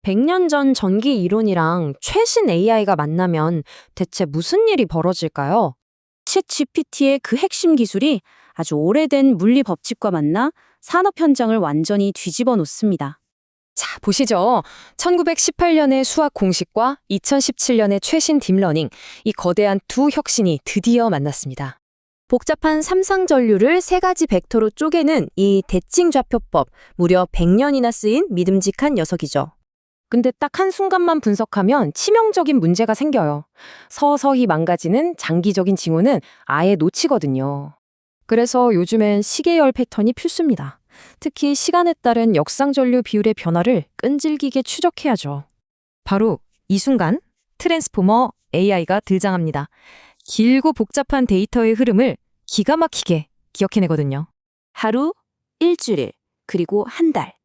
100년 전 전기 이론이랑 최신 AI가 만나면 대체 무슨 일이 벌어질까요? 챗 GPT의 그 핵심 기술이 아주 오래된 물리 법칙과 만나 산업 현장을 완전히 뒤집어 놓습니다. 자, 보시죠. 1918년의 수학 공식과 2017년의 최신 딥러닝, 이 거대한 두 혁신이 드디어 만났습니다. 복잡한 삼상전류를 세 가지 벡터로 쪼개는 이 대칭 좌표법, 무려 100년이나 쓰인 믿음직한 녀석이죠. 근데 딱 한순간만 분석하면 치명적인 문제가 생겨요. 서서히 망가지는 장기적인 징후는 아예 놓치거든요. 그래서 요즘엔 시계열 패턴이 필수입니다. 특히 시간에 따른 역상전류 비율의 변화를 끈질기게 추적해야죠. 바로 이 순간 트랜스포머 AI가 등장합니다. 길고 복잡한 데이터의 흐름을 기가 막히게 기억해내거든요. 하루, 일주일, 그리고 한 달.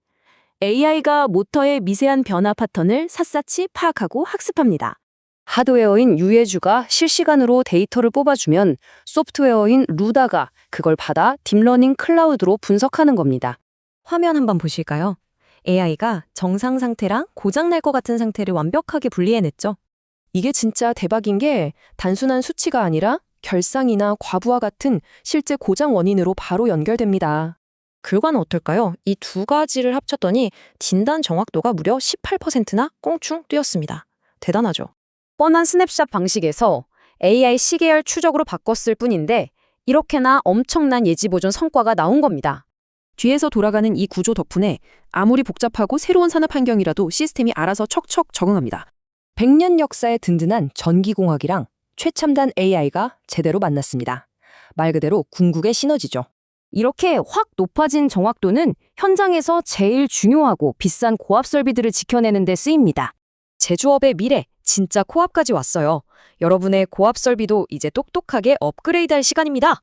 AI가 모터의 미세한 변화 패턴을 샅샅이 파악하고 학습합니다. 하드웨어인 유해주가 실시간으로 데이터를 뽑아주면 소프트웨어인 루다가 그걸 받아 딥러닝 클라우드로 분석하는 겁니다. 화면 한번 보실까요? AI가 정상 상태랑 고장날 것 같은 상태를 완벽하게 분리해냈죠. 이게 진짜 대박인 게 단순한 수치가 아니라 결상이나 과부하 같은 실제 고장 원인으로 바로 연결됩니다. 결과는 어떨까요? 이 두 가지를 합쳤더니 진단 정확도가 무려 18%나 꽁충 뛰었습니다. 대단하죠? 뻔한 스냅샷 방식에서 AI 시계열 추적으로 바꿨을 뿐인데 이렇게나 엄청난 예지 보존 성과가 나온 겁니다. 뒤에서 돌아가는 이 구조 덕분에 아무리 복잡하고 새로운 산업 환경이라도 시스템이 알아서 척척 적응합니다. 100년 역사의 든든한 전기공학이랑 최첨단 AI가 제대로 만났습니다. 말 그대로 궁극의 시너지죠. 이렇게 확 높아진 정확도는 현장에서 제일 중요하고 비싼 고압 설비들을 지켜내는 데 쓰입니다. 제조업의 미래, 진짜 코앞까지 왔어요. 여러분의 고압 설비도 이제 똑똑하게 업그레이드할 시간입니다.